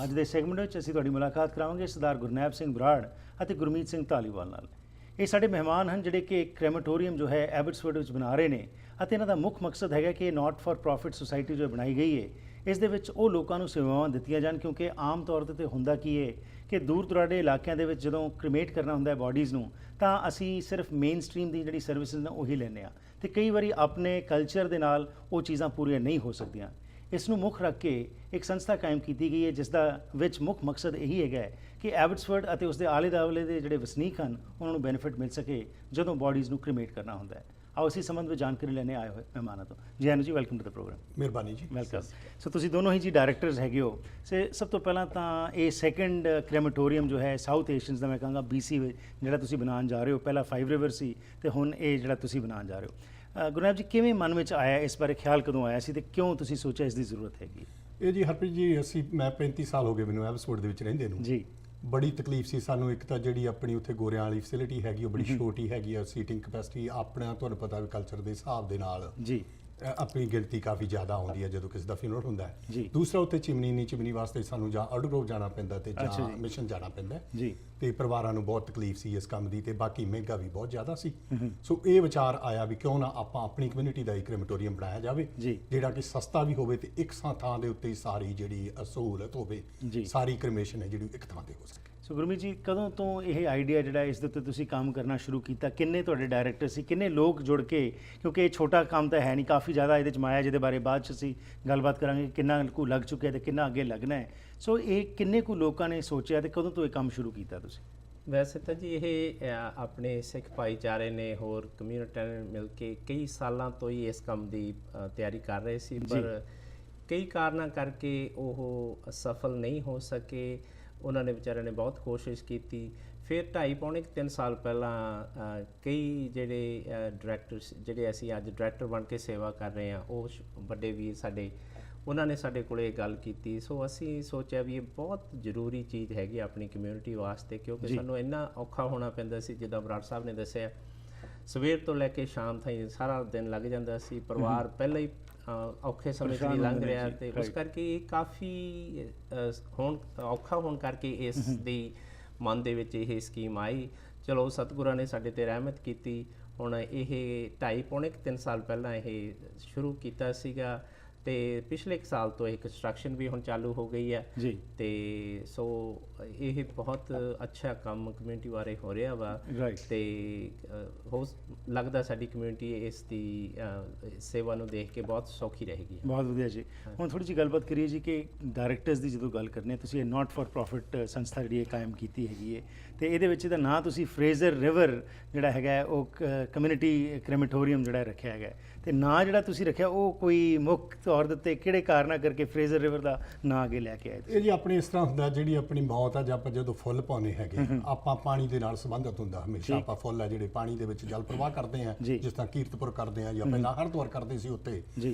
ਅੱਜ ਦੇ ਸੈਗਮੈਂਟ ਵਿੱਚ ਅਸੀਂ ਤੁਹਾਡੀ ਮੁਲਾਕਾਤ ਕਰਾਵਾਂਗੇ ਸਰਦਾਰ ਗੁਰਨੈਬ ਸਿੰਘ ਬਰਾੜ ਅਤੇ ਗੁਰਮੀਤ ਸਿੰਘ ਧਾਲੀਵਾਲ ਨਾਲ। ਇਹ ਸਾਡੇ ਮਹਿਮਾਨ ਹਨ ਜਿਹੜੇ ਕਿ ਕ੍ਰੈਮੇਟੋਰੀਅਮ ਜੋ ਹੈ ਐਬਟਸਫੋਰਡ ਵਿੱਚ ਬਣਾ ਰਹੇ ਨੇ ਅਤੇ ਇਹਨਾਂ ਦਾ ਮੁੱਖ ਮਕਸਦ ਹੈਗਾ ਕਿ ਨਾਟ ਫਾਰ ਪ੍ਰੋਫਿਟ ਸੁਸਾਇਟੀ ਜੋ ਬਣਾਈ ਗਈ ਹੈ ਇਸ ਦੇ ਵਿੱਚ ਉਹ ਲੋਕਾਂ ਨੂੰ ਸੇਵਾਵਾਂ ਦਿੱਤੀਆਂ ਜਾਣ, ਕਿਉਂਕਿ ਆਮ ਤੌਰ ਤੇ ਹੁੰਦਾ ਕੀ ਹੈ ਕਿ ਦੂਰ ਦੁਰਾਡੇ ਇਲਾਕਿਆਂ ਦੇ ਵਿੱਚ ਜਦੋਂ ਕ੍ਰੀਮੇਟ ਕਰਨਾ ਹੁੰਦਾ ਹੈ ਬਾਡੀਜ਼ ਨੂੰ ਤਾਂ ਅਸੀਂ ਸਿਰਫ ਮੇਨ ਸਟਰੀਮ ਦੀ ਜਿਹੜੀ ਸਰਵਿਸਿਜ਼ ਨੇ ਉਹੀ ਲੈਂਦੇ ਹਾਂ ਤੇ ਕਈ ਵਾਰੀ ਆਪਣੇ ਕਲਚਰ ਦੇ ਨਾਲ ਉਹ ਚੀਜ਼ਾਂ ਪੂਰੀਆਂ ਨਹੀਂ ਹੋ ਸਕਦੀਆਂ। ਇਸ ਨੂੰ ਮੁੱਖ ਰੱਖ ਕੇ ਇੱਕ ਸੰਸਥਾ ਕਾਇਮ ਕੀਤੀ ਗਈ ਹੈ ਜਿਸ ਦਾ ਵਿੱਚ ਮੁੱਖ ਮਕਸਦ ਇਹੀ ਹੈਗਾ ਕਿ ਐਬਟਸਫੋਰਡ ਅਤੇ ਉਸ ਦੇ ਆਲੇ ਦੁਆਲੇ ਦੇ ਜਿਹੜੇ ਵਸਨੀਕ ਹਨ ਉਹਨਾਂ ਨੂੰ ਬੈਨੀਫਿਟ ਮਿਲ ਸਕੇ ਜਦੋਂ ਬਾਡੀਜ਼ ਨੂੰ ਕ੍ਰੀਮੇਟ ਕਰਨਾ ਹੁੰਦਾ ਹੈ। ਆਓ ਇਸੇ ਸੰਬੰਧ ਵਿੱਚ ਜਾਣਕਾਰੀ ਲੈਣੇ ਆਏ ਹੋਏ ਮਹਿਮਾਨਾਂ ਤੋਂ। ਜੀ ਆਨੂ ਜੀ, ਵੈਲਕਮ ਟੂ ਦ ਪ੍ਰੋਗਰਾਮ। ਮਿਹਰਬਾਨੀ ਜੀ, ਵੈਲਕਮ। ਸੋ ਤੁਸੀਂ ਦੋਨੋਂ ਹੀ ਜੀ ਡਾਇਰੈਕਟਰਸ ਹੈਗੇ ਹੋ। ਸਭ ਤੋਂ ਪਹਿਲਾਂ ਤਾਂ ਇਹ ਸੈਕੰਡ ਕ੍ਰੈਮੇਟੋਰੀਅਮ ਜੋ ਹੈ ਸਾਊਥ ਏਸ਼ੀਅਨਸ ਦਾ ਮੈਂ ਕਹਾਂਗਾ BC ਵਿੱਚ ਜਿਹੜਾ ਤੁਸੀਂ ਬਣਾਉਣ ਜਾ ਰਹੇ ਹੋ, ਪਹਿਲਾਂ 5 ਰਿਵਰ ਸੀ ਤੇ ਹੁਣ ਇਹ ਜਿਹੜਾ ਤੁਸੀਂ ਬਣਾਉਣ ਜਾ ਰਹੇ ਹੋ। ਗੁਰਨੈਬ ਜੀ, ਕਿਵੇਂ ਮਨ ਵਿੱਚ ਆਇਆ, ਇਸ ਬਾਰੇ ਖਿਆਲ ਕਦੋਂ ਆਇਆ ਸੀ ਤੇ ਕਿਉਂ ਤੁਸੀਂ ਸੋਚਿਆ ਇਸ ਦੀ ਜ਼ਰੂਰਤ ਹੈਗੀ? ਇਹ ਜੀ ਹਰਪ੍ਰੀਤ ਜੀ, ਮੈਂ 35 ਸਾਲ ਹੋ ਗਏ ਮੈਨੂੰ ਐਬਟਸਫੋਰਡ ਦੇ ਵਿੱਚ ਰਹਿੰਦੇ ਨੂੰ ਜੀ। ਬੜੀ ਤਕਲੀਫ ਸੀ ਸਾਨੂੰ। ਇੱਕ ਤਾਂ ਜਿਹੜੀ ਆਪਣੀ ਉੱਥੇ ਗੋਰਿਆਂ ਵਾਲੀ ਫੈਸਿਲਿਟੀ ਹੈਗੀ ਉਹ ਬੜੀ ਛੋਟੀ ਹੈਗੀ ਆ, ਸੀਟਿੰਗ ਕਪੈਸਿਟੀ ਆਪਣਾ ਤੁਹਾਨੂੰ ਪਤਾ ਵੀ ਕਲਚਰ ਦੇ ਹਿਸਾਬ ਦੇ ਨਾਲ ਜੀ ਆਪਣੀ ਗਿਣਤੀ ਕਾਫੀ ਜ਼ਿਆਦਾ ਆਉਂਦੀ ਹੈ ਜਦੋਂ ਕਿਸੇ ਦਾ ਫਿਊਨਰਲ ਹੁੰਦਾ ਹੈ। ਦੂਸਰਾ ਉੱਥੇ ਚਿਮਨੀ ਵਾਸਤੇ ਸਾਨੂੰ ਜਾਂ ਅਲਡਰਗ੍ਰੋਵ ਜਾਣਾ ਪੈਂਦਾ ਤੇ ਜਾਂ ਮਿਸ਼ਨ ਜਾਣਾ ਪੈਂਦਾ ਜੀ, ਤੇ ਪਰਿਵਾਰਾਂ ਨੂੰ ਬਹੁਤ ਤਕਲੀਫ ਸੀ ਇਸ ਕੰਮ ਦੀ ਤੇ ਬਾਕੀ ਮਹਿੰਗਾ ਵੀ ਬਹੁਤ ਜ਼ਿਆਦਾ ਸੀ। ਸੋ ਇਹ ਵਿਚਾਰ ਆਇਆ ਵੀ ਕਿਉਂ ਨਾ ਆਪਾਂ ਆਪਣੀ ਕਮਿਊਨਿਟੀ ਦਾ ਇੱਕ ਕ੍ਰੈਮੇਟੋਰੀਅਮ ਬਣਾਇਆ ਜਾਵੇ ਜਿਹੜਾ ਕਿ ਸਸਤਾ ਵੀ ਹੋਵੇ ਤੇ ਇੱਕ ਥਾਂ ਦੇ ਉੱਤੇ ਸਾਰੀ ਜਿਹੜੀ ਸਹੂਲਤ ਹੋਵੇ, ਸਾਰੀ ਕ੍ਰੈਮੇਸ਼ਨ ਹੈ ਜਿਹੜੀ ਇੱਕ ਥਾਂ ਤੇ ਹੋ ਸਕੇ। ਸੋ ਗੁਰਮੀਤ ਜੀ, ਕਦੋਂ ਤੋਂ ਇਹ ਆਈਡੀਆ ਜਿਹੜਾ ਇਸ ਦੇ ਉੱਤੇ ਤੁਸੀਂ ਕੰਮ ਕਰਨਾ ਸ਼ੁਰੂ ਕੀਤਾ? ਕਿੰਨੇ ਤੁਹਾਡੇ ਡਾਇਰੈਕਟਰ ਸੀ, ਕਿੰਨੇ ਲੋਕ ਜੁੜ ਕੇ? ਕਿਉਂਕਿ ਇਹ ਛੋਟਾ ਕੰਮ ਤਾਂ ਹੈ ਨਹੀਂ, ਕਾਫੀ ਜ਼ਿਆਦਾ ਇਹਦੇ 'ਚ ਮਾਇਆ, ਜਿਹਦੇ ਬਾਰੇ ਬਾਅਦ 'ਚ ਅਸੀਂ ਗੱਲਬਾਤ ਕਰਾਂਗੇ ਕਿੰਨਾ ਕੁ ਲੱਗ ਚੁੱਕਿਆ ਤੇ ਕਿੰਨਾ ਅੱਗੇ ਲੱਗਣਾ ਹੈ। ਸੋ ਇਹ ਕਿੰਨੇ ਕੁ ਲੋਕਾਂ ਨੇ ਸੋਚਿਆ ਤੇ ਕਦੋਂ ਤੋਂ ਇਹ ਕੰਮ ਸ਼ੁਰੂ ਕੀਤਾ ਤੁਸੀਂ? ਵੈਸੇ ਤਾਂ ਜੀ ਇਹ ਆਪਣੇ ਸਿੱਖ ਭਾਈਚਾਰੇ ਨੇ ਹੋਰ ਕਮਿਊਨਿਟੀਆਂ ਨੇ ਮਿਲ ਕੇ ਕਈ ਸਾਲਾਂ ਤੋਂ ਹੀ ਇਸ ਕੰਮ ਦੀ ਤਿਆਰੀ ਕਰ ਰਹੇ ਸੀ, ਪਰ ਕਈ ਕਾਰਨਾਂ ਕਰਕੇ ਉਹ ਸਫਲ ਨਹੀਂ ਹੋ ਸਕੇ। ਉਹਨਾਂ ਨੇ ਵਿਚਾਰਿਆਂ ਨੇ ਬਹੁਤ ਕੋਸ਼ਿਸ਼ ਕੀਤੀ। ਫਿਰ 2.5-3 ਸਾਲ ਪਹਿਲਾਂ ਕਈ ਜਿਹੜੇ ਡਾਇਰੈਕਟਰਸ ਜਿਹੜੇ ਅਸੀਂ ਅੱਜ ਡਾਇਰੈਕਟਰ ਬਣ ਕੇ ਸੇਵਾ ਕਰ ਰਹੇ ਹਾਂ, ਉਹ ਵੱਡੇ ਵੀਰ ਸਾਡੇ, ਉਹਨਾਂ ਨੇ ਸਾਡੇ ਕੋਲ ਇਹ ਗੱਲ ਕੀਤੀ। ਸੋ ਅਸੀਂ ਸੋਚਿਆ ਵੀ ਇਹ ਬਹੁਤ ਜ਼ਰੂਰੀ ਚੀਜ਼ ਹੈਗੀ ਆਪਣੀ ਕਮਿਊਨਿਟੀ ਵਾਸਤੇ, ਕਿਉਂਕਿ ਸਾਨੂੰ ਇੰਨਾ ਔਖਾ ਹੋਣਾ ਪੈਂਦਾ ਸੀ। ਜਿੱਦਾਂ ਬਰਾੜ ਸਾਹਿਬ ਨੇ ਦੱਸਿਆ, ਸਵੇਰ ਤੋਂ ਲੈ ਕੇ ਸ਼ਾਮ ਤਾਈਂ ਸਾਰਾ ਦਿਨ ਲੱਗ ਜਾਂਦਾ ਸੀ। ਪਰਿਵਾਰ ਪਹਿਲਾਂ ਹੀ ਔਖੇ ਸਮੇਂ 'ਚ ਨਹੀਂ ਲੰਘ ਰਿਹਾ ਤੇ ਉਸ ਕਰਕੇ ਇਹ ਕਾਫੀ ਔਖਾ ਹੋਣ ਕਰਕੇ ਇਸ ਦੀ ਮਨ ਦੇ ਵਿੱਚ ਇਹ ਸਕੀਮ ਆਈ। ਚਲੋ ਸਤਿਗੁਰਾਂ ਨੇ ਸਾਡੇ 'ਤੇ ਰਹਿਮਤ ਕੀਤੀ। ਹੁਣ ਇਹ 2.5-3 ਸਾਲ ਪਹਿਲਾਂ ਇਹ ਸ਼ੁਰੂ ਕੀਤਾ ਸੀਗਾ ਤੇ ਪਿਛਲੇ 1 ਸਾਲ ਤੋਂ ਇਹ ਕੰਸਟਰਕਸ਼ਨ ਵੀ ਹੁਣ ਚਾਲੂ ਹੋ ਗਈ ਹੈ ਜੀ। ਤੇ ਸੋ ਇਹ ਬਹੁਤ ਅੱਛਾ ਕੰਮ ਕਮਿਊਨਿਟੀ ਬਾਰੇ ਹੋ ਰਿਹਾ ਵਾ ਤੇ ਹੋ ਲੱਗਦਾ ਸਾਡੀ ਕਮਿਊਨਿਟੀ ਇਸ ਦੀ ਸੇਵਾ ਨੂੰ ਦੇਖ ਕੇ ਬਹੁਤ ਸੌਖੀ ਰਹੇਗੀ। ਬਹੁਤ ਵਧੀਆ ਜੀ। ਹੁਣ ਥੋੜ੍ਹੀ ਜਿਹੀ ਗੱਲਬਾਤ ਕਰੀਏ ਜੀ ਕਿ ਡਾਇਰੈਕਟਰਸ ਦੀ ਜਦੋਂ ਗੱਲ ਕਰਨੀ ਹੈ, ਤੁਸੀਂ ਇਹ ਨਾਟ ਫਾਰ ਪ੍ਰੋਫਿਟ ਸੰਸਥਾ ਜਿਹੜੀ ਇਹ ਕਾਇਮ ਕੀਤੀ ਹੈਗੀ ਹੈ ਤੇ ਇਹਦੇ ਵਿੱਚ ਇਹਦਾ ਨਾਂ ਤੁਸੀਂ ਫਰੇਜ਼ਰ ਰਿਵਰ ਜਿਹੜਾ ਹੈਗਾ ਉਹ ਕਮਿਊਨਿਟੀ ਕ੍ਰੈਮੇਟੋਰੀਅਮ ਜਿਹੜਾ ਰੱਖਿਆ ਹੈਗਾ, ਤੇ ਨਾਂ ਜਿਹੜਾ ਤੁਸੀਂ ਰੱਖਿਆ ਉਹ ਕੋਈ ਮੁੱਖ ਤੌਰ ਦੇ ਉੱਤੇ ਕਿਹੜੇ ਕਾਰਨਾਂ ਕਰਕੇ ਫਰੇਜ਼ਰ ਰਿਵਰ ਦਾ ਨਾਂ ਅੱਗੇ ਲੈ ਕੇ ਆਏ? ਇਹ ਜੀ ਆਪਣੀ ਇਸ ਤਰ੍ਹਾਂ ਹੁੰਦਾ, ਜਿਹੜੀ ਆਪਣੀ ਮੌਤ ਆ ਜਾਂ ਆਪਾਂ ਜਦੋਂ ਫੁੱਲ ਪਾਉਂਦੇ ਹੈਗੇ ਆਪਾਂ ਪਾਣੀ ਦੇ ਨਾਲ ਸੰਬੰਧਿਤ ਹੁੰਦਾ ਹਮੇਸ਼ਾ। ਆਪਾਂ ਫੁੱਲ ਆ ਜਿਹੜੇ ਪਾਣੀ ਦੇ ਵਿੱਚ ਜਲ ਪ੍ਰਵਾਹ ਕਰਦੇ ਹਾਂ, ਜਿਸ ਤਰ੍ਹਾਂ ਕੀਰਤਪੁਰ ਕਰਦੇ ਹਾਂ ਜਾਂ ਪਹਿਲਾਂ ਹਰਿਦੁਆਰ ਕਰਦੇ ਸੀ ਉੱਤੇ।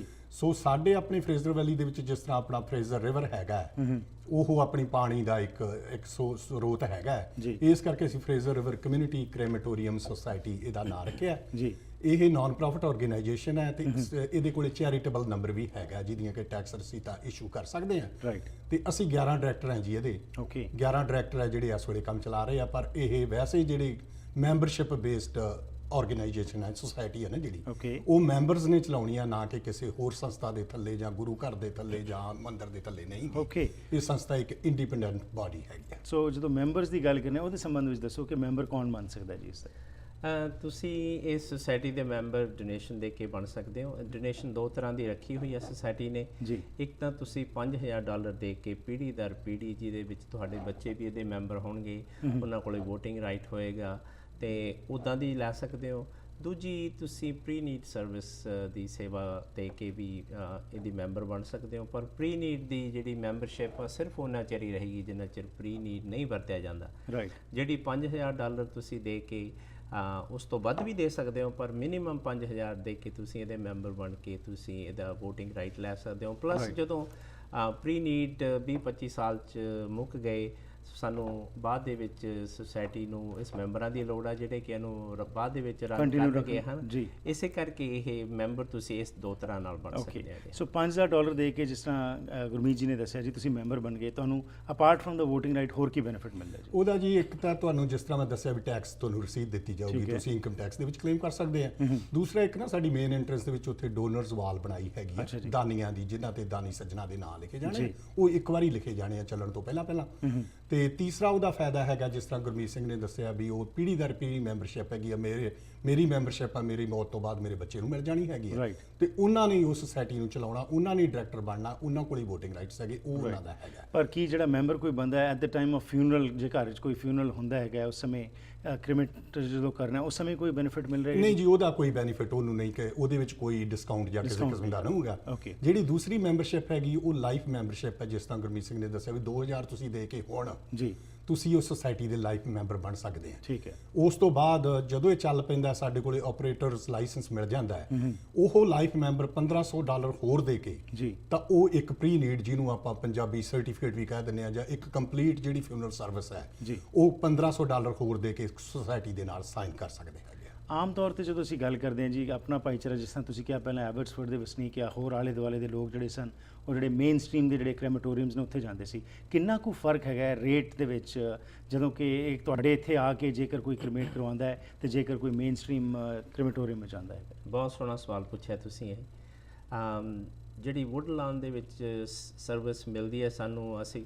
ਸੋ ਸਾਡੇ ਆਪਣੇ ਫਰੇਜ਼ਰ ਵੈਲੀ ਦੇ ਵਿੱਚ ਜਿਸ ਤਰ੍ਹਾਂ ਆਪਣਾ ਫਰੇਜ਼ਰ ਰਿਵਰ ਹੈਗਾ ਉਹ ਆਪਣੀ ਪਾਣੀ ਦਾ ਇੱਕ ਸਰੋਤ ਹੈਗਾ। ਇਸ ਕਰਕੇ ਅਸੀਂ ਫਰੇਜ਼ਰ ਰਿਵਰ ਕਮਿਊਨਿਟੀ ਕ੍ਰੈਮੇਟੋਰੀਅਮ ਸੁਸਾਇਟੀ ਇਹਦਾ ਨਾਂ ਰੱਖਿਆ ਜੀ। ਇਹ ਨਾਨ ਪ੍ਰੋਫਿਟ ਆਰਗੇਨਾਈਜੇਸ਼ਨ ਹੈ ਤੇ ਇਹਦੇ ਕੋਲ ਚੈਰੀਟੇਬਲ ਨੰਬਰ ਵੀ ਹੈਗਾ ਜਿਹਦੀਆਂ ਕਿ ਟੈਕਸ ਰਸੀਦਾਂ ਇਸ਼ੂ ਕਰ ਸਕਦੇ ਹਾਂ। ਤੇ ਅਸੀਂ 11 ਡਾਇਰੈਕਟਰ ਹਾਂ ਜੀ ਇਹਦੇ। 11 ਡਾਇਰੈਕਟਰ ਹੈ ਜਿਹੜੇ ਇਸ ਵੇਲੇ ਕੰਮ ਚਲਾ ਰਹੇ ਆ, ਪਰ ਇਹ ਵੈਸੇ ਜਿਹੜੇ ਮੈਂਬਰਸ਼ਿਪ ਬੇਸਡ ਆਰਗੇਨਾਈਜੇਸ਼ਨ ਹੈ, ਸੁਸਾਇਟੀ ਹੈ ਨਾ ਜਿਹੜੀ, ਉਹ ਮੈਂਬਰਸ ਨੇ ਚਲਾਉਣੀ ਆ, ਨਾ ਕਿ ਕਿਸੇ ਹੋਰ ਸੰਸਥਾ ਦੇ ਥੱਲੇ ਜਾਂ ਗੁਰੂ ਘਰ ਦੇ ਥੱਲੇ ਜਾਂ ਮੰਦਿਰ ਦੇ ਥੱਲੇ ਨਹੀਂ। ਇਹ ਸੰਸਥਾ ਇੱਕ ਇੰਡੀਪੈਂਡੈਂਟ ਬਾਡੀ ਹੈਗੀ। ਸੋ ਜਦੋਂ ਮੈਂਬਰਸ ਦੀ ਗੱਲ ਕਰਨੇ ਉਹਦੇ ਸੰਬੰਧ ਵਿੱਚ ਦੱਸੋ ਕਿ ਮੈਂਬਰ ਕੌਣ ਬਣ ਸਕਦਾ ਜੀ ਇਸ ਦਾ? ਤੁਸੀਂ ਇਸ ਸੁਸਾਇਟੀ ਦੇ ਮੈਂਬਰ ਡੋਨੇਸ਼ਨ ਦੇ ਕੇ ਬਣ ਸਕਦੇ ਹੋ। ਡੋਨੇਸ਼ਨ 2 ਤਰ੍ਹਾਂ ਦੀ ਰੱਖੀ ਹੋਈ ਹੈ ਸੁਸਾਇਟੀ ਨੇ ਜੀ। ਇੱਕ ਤਾਂ ਤੁਸੀਂ $5000 ਦੇ ਕੇ ਪੀੜ੍ਹੀ ਦਰ ਪੀੜ੍ਹੀ, ਜਿਹਦੇ ਵਿੱਚ ਤੁਹਾਡੇ ਬੱਚੇ ਵੀ ਇਹਦੇ ਮੈਂਬਰ ਹੋਣਗੇ, ਉਹਨਾਂ ਕੋਲ ਵੋਟਿੰਗ ਰਾਈਟ ਹੋਏਗਾ ਤੇ ਉੱਦਾਂ ਦੀ ਲੈ ਸਕਦੇ ਹੋ। ਦੂਜੀ ਤੁਸੀਂ ਪ੍ਰੀ ਨੀਡ ਸਰਵਿਸ ਦੀ ਸੇਵਾ ਦੇ ਕੇ ਵੀ ਇਹਦੀ ਮੈਂਬਰ ਬਣ ਸਕਦੇ ਹੋ, ਪਰ ਪ੍ਰੀ ਨੀਡ ਦੀ ਜਿਹੜੀ ਮੈਂਬਰਸ਼ਿਪ ਆ ਸਿਰਫ ਉਹਨਾਂ ਚਿਰ ਹੀ ਰਹੇਗੀ ਜਿੰਨਾ ਚਿਰ ਪ੍ਰੀ ਨੀਡ ਨਹੀਂ ਵਰਤਿਆ ਜਾਂਦਾ। ਜਿਹੜੀ $5000 ਤੁਸੀਂ ਦੇ ਕੇ ਉਸ ਤੋਂ ਵੱਧ ਵੀ ਦੇ ਸਕਦੇ ਹੋ, ਪਰ ਮਿਨੀਮਮ 5000 ਦੇ ਕੇ ਤੁਸੀਂ ਇਹਦੇ ਮੈਂਬਰ ਬਣ ਕੇ ਤੁਸੀਂ ਇਹਦਾ ਵੋਟਿੰਗ ਰਾਈਟ ਲੈ ਸਕਦੇ ਹੋ। ਪਲੱਸ ਜਦੋਂ ਪ੍ਰੀ ਨੀਡ 20-25 ਸਾਲ 'ਚ ਮੁੱਕ ਗਏ, ਸਾਨੂੰ ਬਾਅਦ ਦੇ ਵਿੱਚ ਸੁਸਾਇਟੀ ਨੂੰ ਇਸ ਮੈਂਬਰਾਂ ਦੀ ਲੋੜ ਆ ਜਿਹੜੇ ਕਿ ਇਹਨੂੰ ਬਾਅਦ ਦੇ ਵਿੱਚ ਰਨ Continue ਕਰਨਗੇ ਹਨ ਜੀ। ਇਸੇ ਕਰਕੇ ਇਹ ਮੈਂਬਰ ਤੁਸੀਂ ਇਸ ਦੋ ਤਰ੍ਹਾਂ ਨਾਲ ਬਣ ਓਕੇ ਸਕਦੇ ਆ। ਸੋ $5000 ਦੇ ਕੇ ਜਿਸ ਤਰ੍ਹਾਂ ਗੁਰਮੀਤ ਜੀ ਨੇ ਦੱਸਿਆ ਜੀ ਤੁਸੀਂ ਮੈਂਬਰ ਬਣ ਗਏ, ਤੁਹਾਨੂੰ apart from the voting right ਹੋਰ ਕੀ ਬੈਨੀਫਿਟ ਮਿਲਦਾ ਜੀ? ਉਹਦਾ ਜੀ ਇੱਕ ਤਾਂ ਤੁਹਾਨੂੰ ਜਿਸ ਤਰ੍ਹਾਂ ਮੈਂ ਦੱਸਿਆ ਵੀ ਟੈਕਸ ਤੁਹਾਨੂੰ ਰਸੀਦ ਦਿੱਤੀ ਜਾਊਗੀ, ਤੁਸੀਂ ਇਨਕਮ ਟੈਕਸ ਦੇ ਵਿੱਚ ਕਲੇਮ ਕਰ ਸਕਦੇ ਆ। ਦੂਸਰਾ ਇੱਕ ਨਾ ਸਾਡੀ ਮੇਨ ਐਂਟਰੈਂਸ ਦੇ ਵਿੱਚ ਉੱਥੇ ਡੋਨਰਸ ਵਾਲ ਬਣਾਈ ਹੈਗੀ ਆ ਦਾਨੀਆਂ ਦੀ, ਜਿਨ੍ਹਾਂ ਤੇ ਦਾਨੀ ਸੱਜਣਾ ਦੇ ਨਾਂ ਲਿਖੇ ਜਾਣੇ, ਉਹ ਇੱਕ ਵਾਰੀ ਲਿਖੇ ਜਾਣੇ ਆ ਚੱਲਣ ਤੋਂ ਪਹਿਲਾਂ। ਤੇ ਤੀਸਰਾ ਉਹਦਾ ਫਾਇਦਾ ਹੈਗਾ ਜਿਸ ਤਰ੍ਹਾਂ ਗੁਰਮੀਤ ਸਿੰਘ ਨੇ ਦੱਸਿਆ ਵੀ ਉਹ ਪੀੜ੍ਹੀ ਦਰ ਪੀੜ੍ਹੀ ਮੈਂਬਰਸ਼ਿਪ ਹੈਗੀ ਆ। ਮੇਰੀ ਮੈਂਬਰਸ਼ਿਪ ਆ ਮੇਰੀ ਮੌਤ ਤੋਂ ਬਾਅਦ ਮੇਰੇ ਬੱਚੇ ਨੂੰ ਮਿਲ ਜਾਣੀ ਹੈਗੀ ਆ, ਤੇ ਉਹਨਾਂ ਨੇ ਉਸ ਸੁਸਾਇਟੀ ਨੂੰ ਚਲਾਉਣਾ, ਉਹਨਾਂ ਨੇ ਡਾਇਰੈਕਟਰ ਬਣਨਾ, ਉਹਨਾਂ ਕੋਲ ਹੀ VOTING ਰਾਈਟਸ ਹੈਗੇ, ਉਹ ਉਹਨਾਂ ਦਾ ਹੈਗਾ। ਪਰ ਕੀ ਜਿਹੜਾ ਮੈਂਬਰ ਕੋਈ ਬੰਦਾ ਹੈ at the time of funeral, ਜੇ ਘਰ 'ਚ ਕੋਈ ਫਿਊਨਰਲ ਹੁੰਦਾ ਹੈਗਾ ਉਸ ਸਮੇਂ ਕ੍ਰਿਮੇਟ ਜਦੋਂ ਕਰਨਾ ਉਸ ਸਮੇਂ ਕੋਈ ਬੈਨੀਫਿਟ ਮਿਲ ਰਿਹਾ? ਨਹੀਂ ਜੀ, ਉਹਦਾ ਕੋਈ ਬੈਨੀਫਿਟ ਉਹਨੂੰ ਨਹੀਂ, ਕਿ ਉਹਦੇ ਵਿੱਚ ਕੋਈ ਡਿਸਕਾਊਂਟ ਜਾਂ ਕਿਸੇ ਕਿਸਮ ਦਾ ਨਹੀਂ ਹੋਊਗਾ। ਜਿਹੜੀ ਦੂਸਰੀ ਮੈਂਬਰਸ਼ਿਪ ਹੈਗੀ ਉਹ ਲਾਈਫ ਮੈਂਬਰਸ਼ਿਪ ਹੈ, ਜਿਸ ਤਰ੍ਹਾਂ ਗੁਰਮੀਤ ਸਿੰਘ ਨੇ ਦੱਸਿਆ ਵੀ 2000 ਤੁਸੀਂ ਦੇ ਕੇ ਹੁਣ ਜੀ ਤੁਸੀਂ ਉਸ ਸੁਸਾਇਟੀ ਦੇ ਲਾਈਫ ਮੈਂਬਰ ਬਣ ਸਕਦੇ ਆ। ਠੀਕ ਹੈ। ਉਸ ਤੋਂ ਬਾਅਦ ਜਦੋਂ ਇਹ ਚੱਲ ਪੈਂਦਾ ਸਾਡੇ ਕੋਲੇ ਆਪਰੇਟਰਸ ਲਾਇਸੈਂਸ ਮਿਲ ਜਾਂਦਾ ਹੈ, ਉਹ ਲਾਈਫ ਮੈਂਬਰ $1500 ਹੋਰ ਦੇ ਕੇ ਜੀ ਤਾਂ ਉਹ ਇੱਕ ਪ੍ਰੀ ਨੀਡ ਜਿਹਨੂੰ ਆਪਾਂ ਪੰਜਾਬੀ ਸਰਟੀਫਿਕੇਟ ਵੀ ਕਹਿ ਦਿੰਦੇ ਆ, ਜਾਂ ਇੱਕ ਕੰਪਲੀਟ ਜਿਹੜੀ ਫਿਊਨਰਲ ਸਰਵਿਸ ਹੈ ਜੀ, ਉਹ $1500 ਹੋਰ ਦੇ ਕੇ ਸੁਸਾਇਟੀ ਦੇ ਨਾਲ ਸਾਈਨ ਕਰ ਸਕਦੇ ਹੈਗੇ। ਆਮ ਤੌਰ ਤੇ ਜਦੋਂ ਅਸੀਂ ਗੱਲ ਕਰਦੇ ਹਾਂ ਜੀ ਆਪਣਾ ਭਾਈਚਾਰਾ, ਜਿਸ ਤਰ੍ਹਾਂ ਤੁਸੀਂ ਕਿਹਾ ਪਹਿਲਾਂ ਐਬਟਸਫੋਰਡ ਦੇ ਵਸਨੀਕ ਜਾਂ ਹੋਰ ਆਲੇ ਦੁਆਲੇ ਦੇ ਲੋਕ ਜਿਹੜੇ ਸਨ, ਉਹ ਜਿਹੜੇ ਮੇਨ ਸਟਰੀਮ ਦੇ ਜਿਹੜੇ ਕ੍ਰੈਮੇਟੋਰੀਅਮਸ ਨੇ ਉੱਥੇ ਜਾਂਦੇ ਸੀ, ਕਿੰਨਾ ਕੁ ਫਰਕ ਹੈਗਾ ਰੇਟ ਦੇ ਵਿੱਚ ਜਦੋਂ ਕਿ ਇੱਕ ਤੁਹਾਡੇ ਇੱਥੇ ਆ ਕੇ ਜੇਕਰ ਕੋਈ ਕ੍ਰਿਮੇਟ ਕਰਵਾਉਂਦਾ ਹੈ ਤੇ ਜੇਕਰ ਕੋਈ ਮੇਨ ਸਟਰੀਮ ਕ੍ਰੈਮੇਟੋਰੀਅਮ ਵਿੱਚ ਜਾਂਦਾ ਹੈ? ਬਹੁਤ ਸੋਹਣਾ ਸਵਾਲ ਪੁੱਛਿਆ ਤੁਸੀਂ ਇਹ। ਜਿਹੜੀ ਵੁੱਡਲਾਨ ਦੇ ਵਿੱਚ ਸਰਵਿਸ ਮਿਲਦੀ ਹੈ ਸਾਨੂੰ, ਅਸੀਂ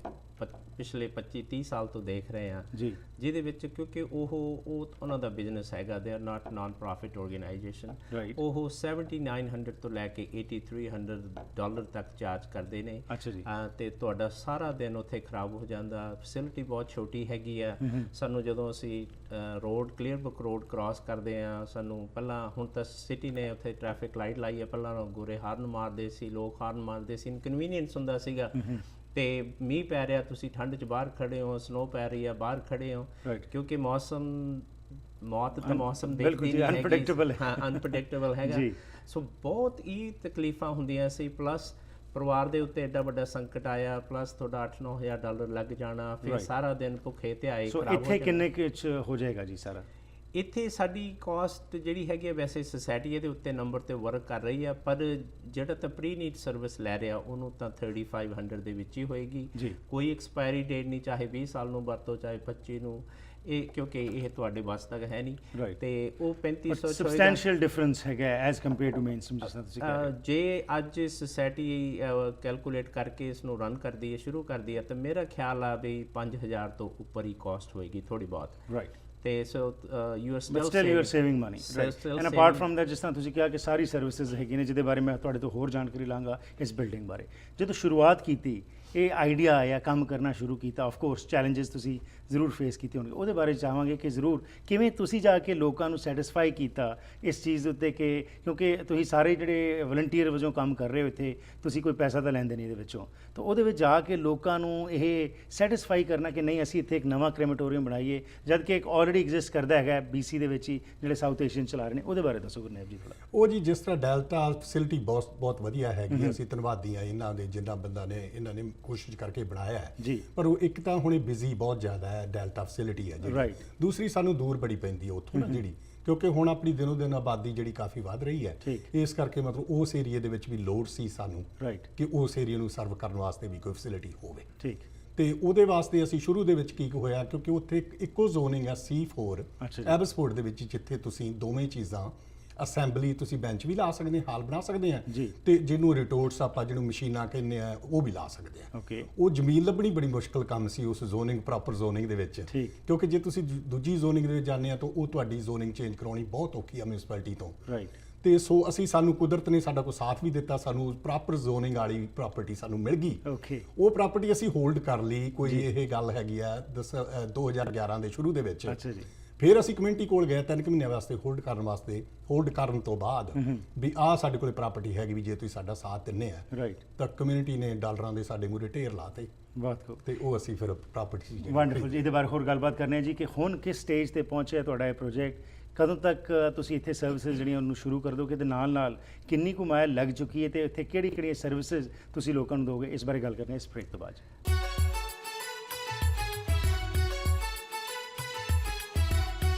ਪਿਛਲੇ 25-30 ਸਾਲ ਤੋਂ ਦੇਖ ਰਹੇ ਹਾਂ ਜੀ, ਜਿਹਦੇ ਵਿੱਚ ਕਿਉਂਕਿ ਉਹ ਉਹਨਾਂ ਦਾ ਬਿਜ਼ਨਸ ਹੈਗਾ, they are not non profit organization, ਉਹ $7,900 ਤੋਂ ਲੈ ਕੇ $8,300 ਤੱਕ ਚਾਰਜ ਕਰਦੇ ਨੇ। ਅੱਛਾ ਜੀ। ਤੇ ਤੁਹਾਡਾ ਸਾਰਾ ਦਿਨ ਉੱਥੇ ਖਰਾਬ ਹੋ ਜਾਂਦਾ। ਫੈਸਿਲਿਟੀ ਬਹੁਤ ਛੋਟੀ ਹੈਗੀ ਆ। ਸਾਨੂੰ ਜਦੋਂ ਅਸੀਂ road clear book road cross ਕਰਦੇ ਆ, ਸਾਨੂੰ ਪਹਿਲਾਂ, ਹੁਣ ਤਾਂ ਸਿਟੀ ਨੇ ਉੱਥੇ ਟ੍ਰੈਫਿਕ ਲਾਈਟ ਲਾਈ ਹੈ, ਪਹਿਲਾਂ ਗੋਰੇ ਹਾਰਨ ਮਾਰਦੇ ਸੀ, ਲੋਕ ਹਾਰਨ ਮਾਰਦੇ ਸੀ, ਇਨਕਨਵੀਨੀਅੰਸ ਹੁੰਦਾ ਸੀਗਾ। ਤੇ ਮੀਂਹ ਪੈ ਰਿਹਾ, ਤੁਸੀਂ ਠੰਡ 'ਚ ਬਾਹਰ ਖੜੇ ਹੋ, ਸਨੋ ਪੈ ਰਹੀ ਆ, ਬਾਹਰ ਖੜੇ ਹੋ, ਕਿਉਂਕਿ ਮੌਤ ਦਾ ਮੌਸਮ ਦੇਖਦੇ ਨਹੀਂ, ਅਨਪ੍ਰੈਡਿਕਟੇਬਲ ਹੈਗਾ। ਸੋ ਬਹੁਤ ਹੀ ਤਕਲੀਫਾਂ ਹੁੰਦੀਆਂ ਸੀ, ਪਲੱਸ ਪਰਿਵਾਰ ਦੇ ਉੱਤੇ ਐਡਾ ਵੱਡਾ ਸੰਕਟ ਆਇਆ, ਪਲੱਸ ਤੁਹਾਡਾ $8-9,000 ਲੱਗ ਜਾਣਾ, ਫਿਰ ਸਾਰਾ ਦਿਨ ਭੁੱਖੇ ਧਿਆਏ ਖਰਾਬ ਹੋ ਜਾਣਾ। ਇੱਥੇ ਕਿੰਨੇ ਕੁ ਹੋ ਜਾਏਗਾ ਜੀ ਸਾਰਾ? ਇੱਥੇ ਸਾਡੀ ਕਾਸਟ ਜਿਹੜੀ ਹੈਗੀ ਆ, ਵੈਸੇ ਸੁਸਾਇਟੀ ਇਹਦੇ ਉੱਤੇ ਨੰਬਰ ਤੇ ਵਰਕ ਕਰ ਰਹੀ ਆ, ਪਰ ਜਿਹੜਾ ਤਾਂ ਪ੍ਰੀ ਨੀਡ ਸਰਵਿਸ ਲੈ ਰਿਹਾ ਉਹਨੂੰ ਤਾਂ 3500 ਦੇ ਵਿੱਚ ਹੀ ਹੋਏਗੀ। ਕੋਈ ਐਕਸਪਾਇਰੀ ਡੇਟ ਨਹੀਂ, ਚਾਹੇ 20 ਸਾਲ ਨੂੰ ਵਰਤੋ ਚਾਹੇ 25 ਨੂੰ, ਇਹ ਕਿਉਂਕਿ ਇਹ ਤੁਹਾਡੇ ਵੱਸ ਤੱਕ ਹੈ ਨਹੀਂ। ਤੇ ਉਹ 3500 ਸਬਸਟੈਂਸ਼ੀਅਲ ਡਿਫਰੈਂਸ ਹੈਗਾ ਐਜ਼ ਕੰਪੇਅਰ ਟੂ ਮੇਨਸਟ੍ਰੀਮ, ਜਿਸ ਤਰ੍ਹਾਂ ਤੁਸੀਂ ਕਹਿ ਰਹੇ ਹੋ। ਜੇ ਅੱਜ ਸੁਸਾਇਟੀ ਕੈਲਕੂਲੇਟ ਕਰਕੇ ਇਸ ਨੂੰ ਰਨ ਕਰਦੀ ਹੈ, ਸ਼ੁਰੂ ਕਰਦੀ ਹੈ, ਤਾਂ ਮੇਰਾ ਖਿਆਲ ਆ ਵੀ 5000 ਤੋਂ ਉੱਪਰ ਹੀ ਕਾਸਟ ਹੋਏਗੀ ਥੋੜੀ ਬਹੁਤ। ਰਾਈਟ। ਤੇ so you are still saving money, and apart from that, ਜਿਸ ਤਰ੍ਹਾਂ ਤੁਸੀਂ ਕਿਹਾ ਕਿ ਸਾਰੀ ਸਰਵਿਸਿਜ਼ ਹੈਗੀਆਂ ਨੇ, ਜਿਹਦੇ ਬਾਰੇ ਮੈਂ ਤੁਹਾਡੇ ਤੋਂ ਹੋਰ ਜਾਣਕਾਰੀ ਲਾਂਗਾ ਇਸ ਬਿਲਡਿੰਗ ਬਾਰੇ। ਜਦੋਂ ਸ਼ੁਰੂਆਤ ਕੀਤੀ, ਇਹ ਆਈਡੀਆ ਆਇਆ, ਕੰਮ ਕਰਨਾ ਸ਼ੁਰੂ ਕੀਤਾ, ਆਫ ਕੋਰਸ ਚੈਲੰਜਸ ਤੁਸੀਂ ਜ਼ਰੂਰ ਫੇਸ ਕੀਤੇ ਹੋਣਗੇ, ਉਹਦੇ ਬਾਰੇ ਚਾਹਾਂਗੇ ਕਿ ਜ਼ਰੂਰ ਕਿਵੇਂ ਤੁਸੀਂ ਜਾ ਕੇ ਲੋਕਾਂ ਨੂੰ ਸੈਟੀਸਫਾਈ ਕੀਤਾ ਇਸ ਚੀਜ਼ ਦੇ ਉੱਤੇ, ਕਿ ਕਿਉਂਕਿ ਤੁਸੀਂ ਸਾਰੇ ਜਿਹੜੇ ਵਲੰਟੀਅਰ ਵਜੋਂ ਕੰਮ ਕਰ ਰਹੇ ਹੋ ਇੱਥੇ, ਤੁਸੀਂ ਕੋਈ ਪੈਸਾ ਤਾਂ ਲੈਂਦੇ ਨਹੀਂ ਇਹਦੇ ਵਿੱਚੋਂ, ਤਾਂ ਉਹਦੇ ਵਿੱਚ ਜਾ ਕੇ ਲੋਕਾਂ ਨੂੰ ਇਹ ਸੈਟੀਸਫਾਈ ਕਰਨਾ ਕਿ ਨਹੀਂ ਅਸੀਂ ਇੱਥੇ ਇੱਕ ਨਵਾਂ ਕ੍ਰੈਮੇਟੋਰੀਅਮ ਬਣਾਈਏ, ਜਦ ਕਿ ਇੱਕ ਆਲਰੇਡੀ ਐਗਜ਼ਿਸਟ ਕਰਦਾ ਹੈਗਾ BC ਦੇ ਵਿੱਚ ਹੀ, ਜਿਹੜੇ ਸਾਊਥ ਏਸ਼ੀਅਨ ਚਲਾ ਰਹੇ ਨੇ, ਉਹਦੇ ਬਾਰੇ ਦੱਸੋ ਗੁਰਨੈਬ ਜੀ ਥੋੜ੍ਹਾ। ਉਹ ਜੀ ਜਿਸ ਤਰ੍ਹਾਂ ਡੈਲਟਾ ਫੈਸਿਲਿਟੀ ਬਹੁਤ ਵਧੀਆ ਹੈਗੀ, ਅਸੀਂ ਧੰਨਵਾਦੀ ਹਾਂ ਇਹਨਾਂ ਦੇ, ਜਿਨ੍ਹਾਂ ਬੰਦਾ ਨੇ ਇਹਨਾਂ ਨੇ ਕੋਸ਼ਿਸ਼ ਕਰਕੇ ਬਣਾਇਆ ਹੈ ਜੀ। ਪਰ ਉਹ ਇੱਕ ਤਾਂ ਹੁਣ ਬਿਜ਼ੀ ਬਹੁਤ ਜ਼ਿਆਦਾ ਹੈ, ਡੈਲਟਾ ਫੈਸਿਲਿਟੀ ਹੈ ਜਿਹੜੀ। ਦੂਸਰੀ ਸਾਨੂੰ ਦੂਰ ਬੜੀ ਪੈਂਦੀ ਹੈ ਉੱਥੋਂ ਨਾ ਜਿਹੜੀ, ਕਿਉਂਕਿ ਹੁਣ ਆਪਣੀ ਦਿਨੋਂ ਦਿਨ ਆਬਾਦੀ ਜਿਹੜੀ ਕਾਫੀ ਵੱਧ ਰਹੀ ਹੈ, ਇਸ ਕਰਕੇ ਮਤਲਬ ਉਸ ਏਰੀਏ ਦੇ ਵਿੱਚ ਵੀ ਲੋੜ ਸੀ ਸਾਨੂੰ ਕਿ ਉਸ ਏਰੀਏ ਨੂੰ ਸਰਵ ਕਰਨ ਵਾਸਤੇ ਵੀ ਕੋਈ ਫੈਸਿਲਿਟੀ ਹੋਵੇ। ਠੀਕ। ਤੇ ਉਹਦੇ ਵਾਸਤੇ ਅਸੀਂ ਸ਼ੁਰੂ ਦੇ ਵਿੱਚ ਕੀ ਹੋਇਆ, ਕਿਉਂਕਿ ਉੱਥੇ ਇੱਕੋ ਜ਼ੋਨਿੰਗ ਹੈ C4 ਐਬਸਫੋਰਡ ਦੇ ਵਿੱਚ, ਜਿੱਥੇ ਤੁਸੀਂ ਦੋਵੇਂ ਚੀਜ਼ਾਂ ਅਸੈਂਬਲੀ, ਤੁਸੀਂ ਬੈਂਚ ਵੀ ਲਾ ਸਕਦੇ, ਹਾਲ ਬਣਾ ਸਕਦੇ ਆ, ਤੇ ਜਿਹਨੂੰ ਰਿਟੋਰਟਸ ਆਪਾਂ ਜਿਹਨੂੰ ਮਸ਼ੀਨਾਂ ਕਹਿੰਦੇ ਆ ਉਹ ਵੀ ਲਾ ਸਕਦੇ ਆ। ਉਹ ਜ਼ਮੀਨ ਲੱਭਣੀ ਬੜੀ ਮੁਸ਼ਕਲ ਕੰਮ ਸੀ ਉਸ ਜ਼ੋਨਿੰਗ, ਪ੍ਰੋਪਰ ਜ਼ੋਨਿੰਗ ਦੇ ਵਿੱਚ, ਕਿਉਂਕਿ ਜੇ ਤੁਸੀਂ ਦੂਜੀ ਜ਼ੋਨਿੰਗ ਦੇ ਵਿੱਚ ਜਾਂਦੇ ਆ ਤਾਂ ਉਹ ਤੁਹਾਡੀ ਜ਼ੋਨਿੰਗ ਚੇਂਜ ਕਰਾਉਣੀ ਬਹੁਤ ਔਖੀ ਆ ਮਿਊਨਿਸਪੈਲਿਟੀ ਤੋਂ। ਤੇ ਸੋ ਸਾਨੂੰ ਕੁਦਰਤ ਨੇ ਸਾਡਾ ਕੋਈ ਸਾਥ ਵੀ ਦਿੱਤਾ, ਸਾਨੂੰ ਪ੍ਰੋਪਰ ਜ਼ੋਨਿੰਗ ਵਾਲੀ ਪ੍ਰਾਪਰਟੀ ਸਾਨੂੰ ਮਿਲ ਗਈ। ਉਹ ਪ੍ਰਾਪਰਟੀ ਅਸੀਂ ਹੋਲਡ ਕਰ ਲਈ। ਕੋਈ ਇਹ ਗੱਲ ਹੈਗੀ ਆ 2011 ਦੇ ਸ਼ੁਰੂ ਦੇ ਵਿੱਚ। ਫਿਰ ਅਸੀਂ ਕਮਿਊਨਿਟੀ ਕੋਲ ਗਏ 3 ਮਹੀਨਿਆਂ ਵਾਸਤੇ ਹੋਲਡ ਕਰਨ ਤੋਂ ਬਾਅਦ ਵੀ ਆਹ ਸਾਡੇ ਕੋਲ ਪ੍ਰਾਪਰਟੀ ਹੈਗੀ, ਵੀ ਜੇ ਤੁਸੀਂ ਸਾਡਾ ਸਾਥ ਦਿੰਦੇ ਆ ਤਾਂ ਕਮਿਊਨਿਟੀ ਨੇ ਡਾਲਰਾਂ ਦੇ ਸਾਡੇ ਮੂਹਰੇ ਢੇਰ ਲਾਤੇ। ਤੇ ਉਹ ਅਸੀਂ ਫਿਰ ਪ੍ਰਾਪਰਟੀ ਵੰਡਰਫੁਲ ਜੀ। ਇਹਦੇ ਬਾਰੇ ਹੋਰ ਗੱਲਬਾਤ ਕਰਨੀ ਹੈ ਜੀ ਕਿ ਹੁਣ ਕਿਸ ਸਟੇਜ ਤੇ ਪਹੁੰਚਿਆ ਤੁਹਾਡਾ ਇਹ ਪ੍ਰੋਜੈਕਟ, ਕਦੋਂ ਤੱਕ ਤੁਸੀਂ ਇੱਥੇ ਸਰਵਿਸਿਜ਼ ਜਿਹੜੀਆਂ ਉਹਨੂੰ ਸ਼ੁਰੂ ਕਰ ਦੋਗੇ, ਤੇ ਨਾਲ ਕਿੰਨੀ ਕੁ ਮਾਇਲ ਲੱਗ ਚੁੱਕੀ ਹੈ, ਤੇ ਇੱਥੇ ਕਿਹੜੀਆਂ ਸਰਵਿਸਿਜ਼ ਤੁਸੀਂ ਲੋਕਾਂ ਨੂੰ ਦੋਗੇ, ਇਸ ਬਾਰੇ ਗੱਲ ਕਰਨੀ ਹੈ ਇਸ ਬ੍ਰੇਕ ਤੋਂ ਬਾਅਦ।